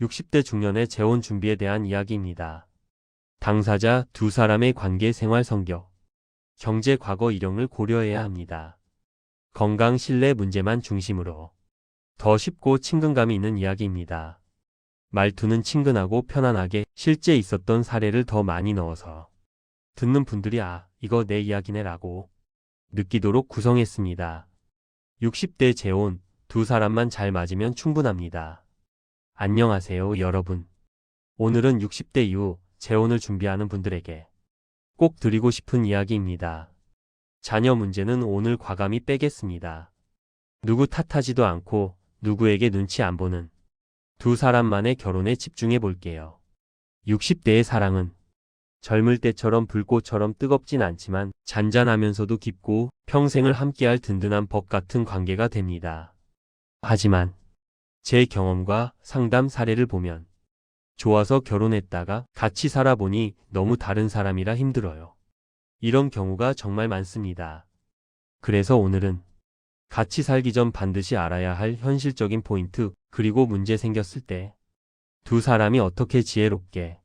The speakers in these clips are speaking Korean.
60대 중년의 재혼 준비에 대한 이야기입니다. 당사자 두 사람의 관계 생활 성격, 경제 과거 이력을 고려해야 합니다. 건강 신뢰 문제만 중심으로 더 쉽고 친근감이 있는 이야기입니다. 말투는 친근하고 편안하게 실제 있었던 사례를 더 많이 넣어서 듣는 분들이 이거 내 이야기네 라고 느끼도록 구성했습니다. 60대 재혼, 두 사람만 잘 맞으면 충분합니다. 안녕하세요 여러분. 오늘은 60대 이후 재혼을 준비하는 분들에게 꼭 드리고 싶은 이야기입니다. 자녀 문제는 오늘 과감히 빼겠습니다. 누구 탓하지도 않고 누구에게 눈치 안 보는 두 사람만의 결혼에 집중해 볼게요. 60대의 사랑은 젊을 때처럼 불꽃처럼 뜨겁진 않지만 잔잔하면서도 깊고 평생을 함께할 든든한 법 같은 관계가 됩니다. 하지만 제 경험과 상담 사례를 보면 좋아서 결혼했다가 같이 살아보니 너무 다른 사람이라 힘들어요. 이런 경우가 정말 많습니다. 그래서 오늘은 같이 살기 전 반드시 알아야 할 현실적인 포인트, 그리고 문제 생겼을 때 두 사람이 어떻게 지혜롭게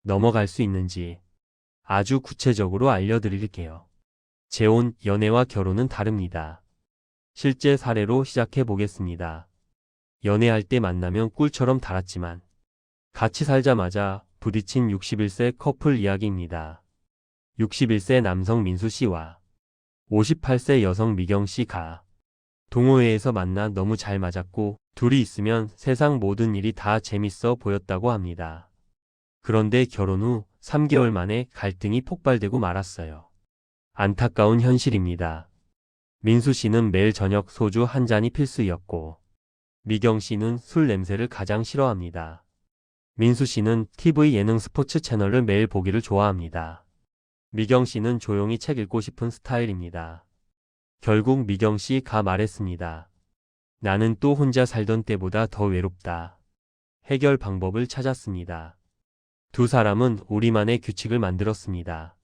넘어갈 수 있는지 아주 구체적으로 알려드릴게요. 재혼, 연애와 결혼은 다릅니다. 실제 사례로 시작해 보겠습니다. 연애할 때 만나면 꿀처럼 달았지만 같이 살자마자 부딪힌 61세 커플 이야기입니다. 61세 남성 민수 씨와 58세 여성 미경 씨가 동호회에서 만나 너무 잘 맞았고 둘이 있으면 세상 모든 일이 다 재밌어 보였다고 합니다. 그런데 결혼 후 3개월 만에 갈등이 폭발되고 말았어요. 안타까운 현실입니다. 민수 씨는 매일 저녁 소주 한 잔이 필수였고 미경 씨는 술 냄새를 가장 싫어합니다. 민수 씨는 TV 예능 스포츠 채널을 매일 보기를 좋아합니다. 미경 씨는 조용히 책 읽고 싶은 스타일입니다. 결국 미경 씨가 말했습니다. 나는 또 혼자 살던 때보다 더 외롭다. 해결 방법을 찾았습니다. 두 사람은 우리만의 규칙을 만들었습니다.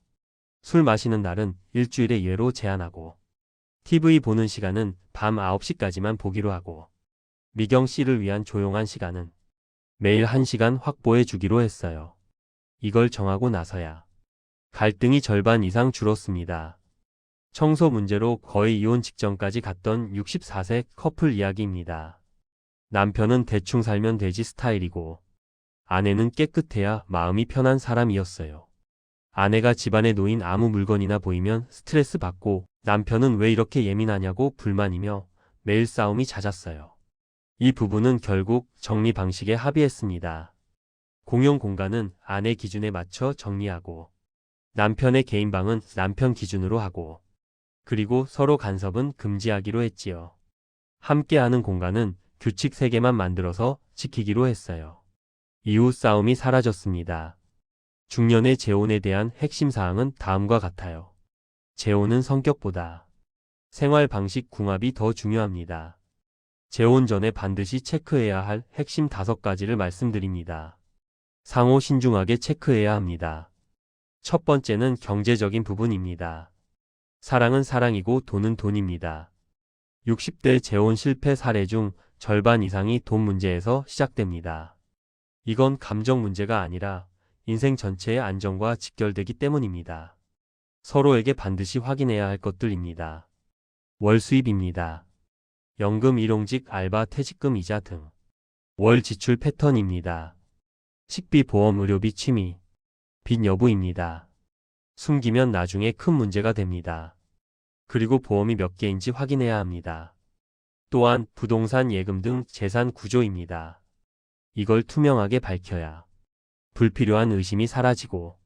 술 마시는 날은 일주일에 예로 제한하고 TV 보는 시간은 밤 9시까지만 보기로 하고 미경 씨를 위한 조용한 시간은 매일 1시간 확보해 주기로 했어요. 이걸 정하고 나서야 갈등이 절반 이상 줄었습니다. 청소 문제로 거의 이혼 직전까지 갔던 64세 커플 이야기입니다. 남편은 대충 살면 되지 스타일이고 아내는 깨끗해야 마음이 편한 사람이었어요. 아내가 집안에 놓인 아무 물건이나 보이면 스트레스 받고 남편은 왜 이렇게 예민하냐고 불만이며 매일 싸움이 잦았어요. 이 부부는 결국 정리 방식에 합의했습니다. 공용 공간은 아내 기준에 맞춰 정리하고 남편의 개인 방은 남편 기준으로 하고 그리고 서로 간섭은 금지하기로 했지요. 함께하는 공간은 규칙 3개만 만들어서 지키기로 했어요. 이후 싸움이 사라졌습니다. 중년의 재혼에 대한 핵심 사항은 다음과 같아요. 재혼은 성격보다 생활 방식 궁합이 더 중요합니다. 재혼 전에 반드시 체크해야 할 핵심 5가지를 말씀드립니다. 상호 신중하게 체크해야 합니다. 첫 번째는 경제적인 부분입니다. 사랑은 사랑이고 돈은 돈입니다. 60대 재혼 실패 사례 중 절반 이상이 돈 문제에서 시작됩니다. 이건 감정 문제가 아니라 인생 전체의 안정과 직결되기 때문입니다. 서로에게 반드시 확인해야 할 것들입니다. 월 수입입니다. 연금, 일용직, 알바, 퇴직금, 이자 등 월 지출 패턴입니다. 식비, 보험, 의료비, 취미, 빚 여부입니다. 숨기면 나중에 큰 문제가 됩니다. 그리고 보험이 몇 개인지 확인해야 합니다. 또한 부동산, 예금 등 재산 구조입니다. 이걸 투명하게 밝혀야 불필요한 의심이 사라지고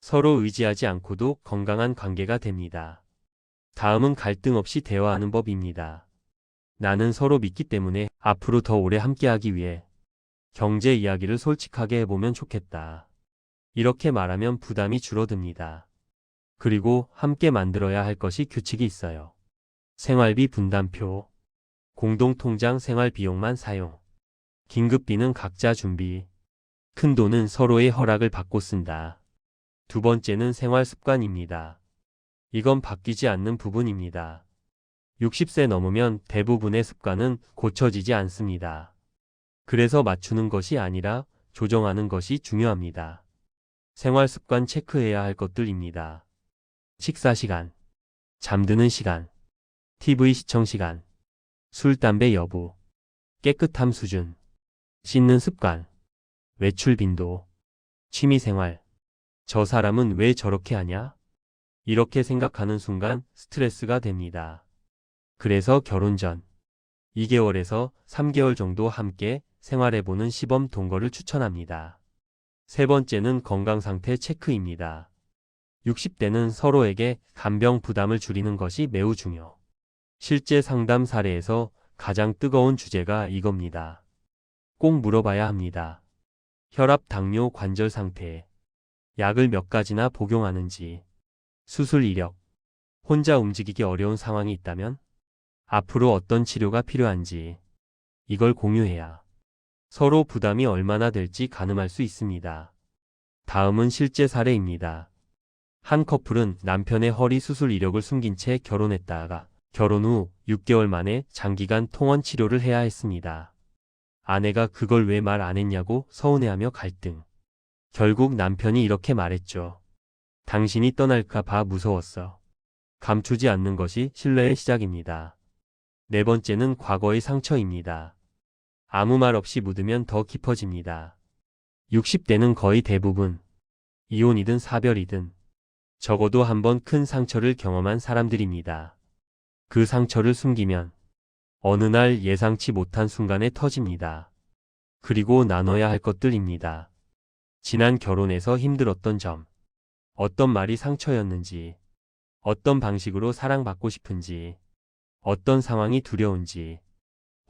서로 의지하지 않고도 건강한 관계가 됩니다. 다음은 갈등 없이 대화하는 법입니다. 나는 서로 믿기 때문에 앞으로 더 오래 함께하기 위해 경제 이야기를 솔직하게 해보면 좋겠다. 이렇게 말하면 부담이 줄어듭니다. 그리고 함께 만들어야 할 것이 규칙이 있어요. 생활비 분담표, 공동통장 생활비용만 사용, 긴급비는 각자 준비, 큰 돈은 서로의 허락을 받고 쓴다. 두 번째는 생활 습관입니다. 이건 바뀌지 않는 부분입니다. 60세 넘으면 대부분의 습관은 고쳐지지 않습니다. 그래서 맞추는 것이 아니라 조정하는 것이 중요합니다. 생활 습관 체크해야 할 것들입니다. 식사 시간, 잠드는 시간, TV 시청 시간, 술, 담배 여부, 깨끗함 수준, 씻는 습관, 외출 빈도, 취미 생활. 저 사람은 왜 저렇게 하냐? 이렇게 생각하는 순간 스트레스가 됩니다. 그래서 결혼 전 2개월에서 3개월 정도 함께 생활해보는 시범 동거를 추천합니다. 세 번째는 건강 상태 체크입니다. 60대는 서로에게 간병 부담을 줄이는 것이 매우 중요. 실제 상담 사례에서 가장 뜨거운 주제가 이겁니다. 꼭 물어봐야 합니다. 혈압, 당뇨, 관절 상태, 약을 몇 가지나 복용하는지, 수술 이력, 혼자 움직이기 어려운 상황이 있다면, 앞으로 어떤 치료가 필요한지, 이걸 공유해야 서로 부담이 얼마나 될지 가늠할 수 있습니다. 다음은 실제 사례입니다. 한 커플은 남편의 허리 수술 이력을 숨긴 채 결혼했다가 결혼 후 6개월 만에 장기간 통원 치료를 해야 했습니다. 아내가 그걸 왜 말 안 했냐고 서운해하며 갈등. 결국 남편이 이렇게 말했죠. 당신이 떠날까 봐 무서웠어. 감추지 않는 것이 신뢰의 시작입니다. 네 번째는 과거의 상처입니다. 아무 말 없이 묻으면 더 깊어집니다. 60대는 거의 대부분 이혼이든 사별이든 적어도 한번 큰 상처를 경험한 사람들입니다. 그 상처를 숨기면 어느 날 예상치 못한 순간에 터집니다. 그리고 나눠야 할 것들입니다. 지난 결혼에서 힘들었던 점, 어떤 말이 상처였는지, 어떤 방식으로 사랑받고 싶은지, 어떤 상황이 두려운지,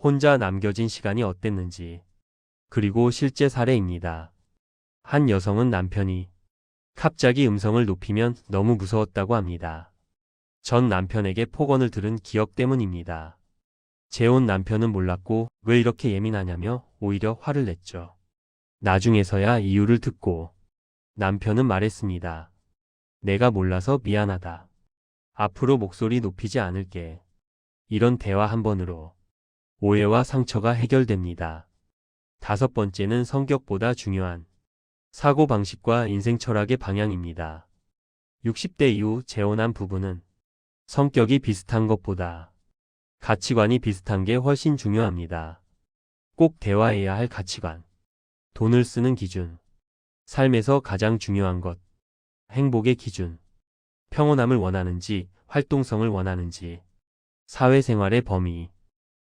혼자 남겨진 시간이 어땠는지, 그리고 실제 사례입니다. 한 여성은 남편이 갑자기 음성을 높이면 너무 무서웠다고 합니다. 전 남편에게 폭언을 들은 기억 때문입니다. 재혼 남편은 몰랐고 왜 이렇게 예민하냐며 오히려 화를 냈죠. 나중에서야 이유를 듣고 남편은 말했습니다. 내가 몰라서 미안하다. 앞으로 목소리 높이지 않을게. 이런 대화 한 번으로 오해와 상처가 해결됩니다. 다섯 번째는 성격보다 중요한 사고방식과 인생 철학의 방향입니다. 60대 이후 재혼한 부부는 성격이 비슷한 것보다 가치관이 비슷한 게 훨씬 중요합니다. 꼭 대화해야 할 가치관, 돈을 쓰는 기준, 삶에서 가장 중요한 것, 행복의 기준, 평온함을 원하는지 활동성을 원하는지, 사회생활의 범위,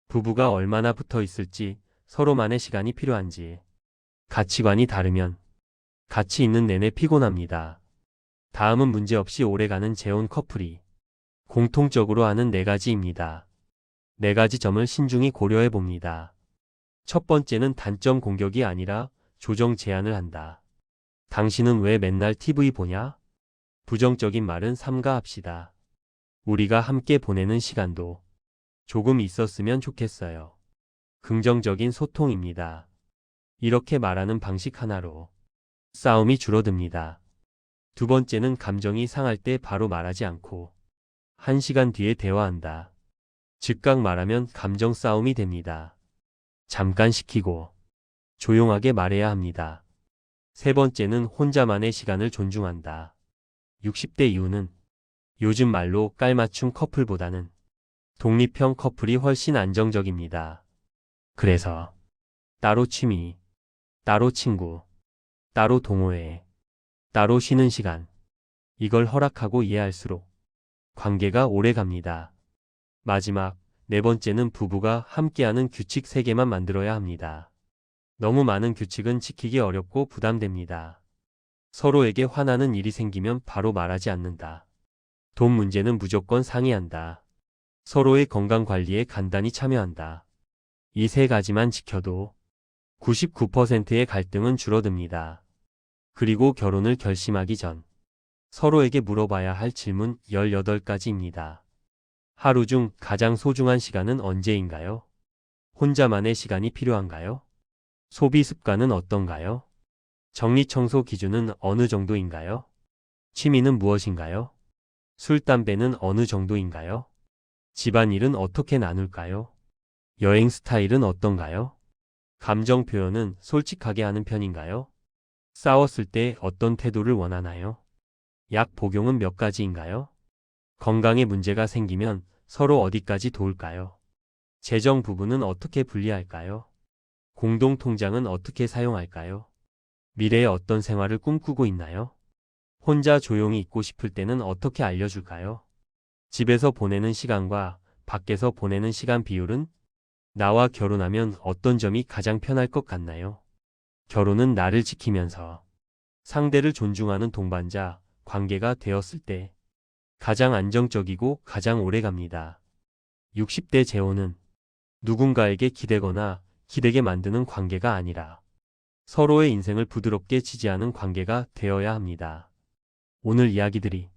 부부가 얼마나 붙어 있을지 서로만의 시간이 필요한지, 가치관이 다르면 같이 있는 내내 피곤합니다. 다음은 문제없이 오래가는 재혼 커플이 공통적으로 하는 4가지입니다. 4가지 점을 신중히 고려해 봅니다. 첫 번째는 단점 공격이 아니라 조정 제안을 한다. 당신은 왜 맨날 TV 보냐? 부정적인 말은 삼가합시다. 우리가 함께 보내는 시간도 조금 있었으면 좋겠어요. 긍정적인 소통입니다. 이렇게 말하는 방식 하나로 싸움이 줄어듭니다. 두 번째는 감정이 상할 때 바로 말하지 않고 1시간 뒤에 대화한다. 즉각 말하면 감정 싸움이 됩니다. 잠깐 식히고 조용하게 말해야 합니다. 세 번째는 혼자만의 시간을 존중한다. 60대 이후는 요즘 말로 깔맞춤 커플보다는 독립형 커플이 훨씬 안정적입니다. 그래서 따로 취미, 따로 친구, 따로 동호회, 따로 쉬는 시간, 이걸 허락하고 이해할수록 관계가 오래 갑니다. 마지막, 4번째는 부부가 함께하는 규칙 3개만 만들어야 합니다. 너무 많은 규칙은 지키기 어렵고 부담됩니다. 서로에게 화나는 일이 생기면 바로 말하지 않는다. 돈 문제는 무조건 상의한다. 서로의 건강 관리에 간단히 참여한다. 이 3가지만 지켜도 99%의 갈등은 줄어듭니다. 그리고 결혼을 결심하기 전 서로에게 물어봐야 할 질문 18가지입니다. 하루 중 가장 소중한 시간은 언제인가요? 혼자만의 시간이 필요한가요? 소비 습관은 어떤가요? 정리청소 기준은 어느 정도인가요? 취미는 무엇인가요? 술, 담배는 어느 정도인가요? 집안일은 어떻게 나눌까요? 여행 스타일은 어떤가요? 감정 표현은 솔직하게 하는 편인가요? 싸웠을 때 어떤 태도를 원하나요? 약 복용은 몇 가지인가요? 건강에 문제가 생기면 서로 어디까지 도울까요? 재정 부분은 어떻게 분리할까요? 공동 통장은 어떻게 사용할까요? 미래에 어떤 생활을 꿈꾸고 있나요? 혼자 조용히 있고 싶을 때는 어떻게 알려줄까요? 집에서 보내는 시간과 밖에서 보내는 시간 비율은? 나와 결혼하면 어떤 점이 가장 편할 것 같나요? 결혼은 나를 지키면서 상대를 존중하는 동반자 관계가 되었을 때 가장 안정적이고 가장 오래 갑니다. 60대 재혼은 누군가에게 기대거나 기대게 만드는 관계가 아니라 서로의 인생을 부드럽게 지지하는 관계가 되어야 합니다. 오늘 이야기들이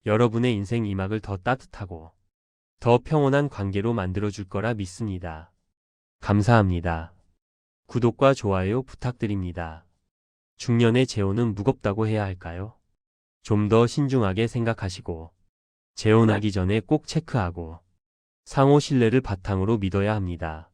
여러분의 인생 이막을 더 따뜻하고 더 평온한 관계로 만들어줄 거라 믿습니다. 감사합니다. 구독과 좋아요 부탁드립니다. 중년의 재혼은 무겁다고 해야 할까요? 좀 더 신중하게 생각하시고 재혼하기 전에 꼭 체크하고 상호 신뢰를 바탕으로 믿어야 합니다.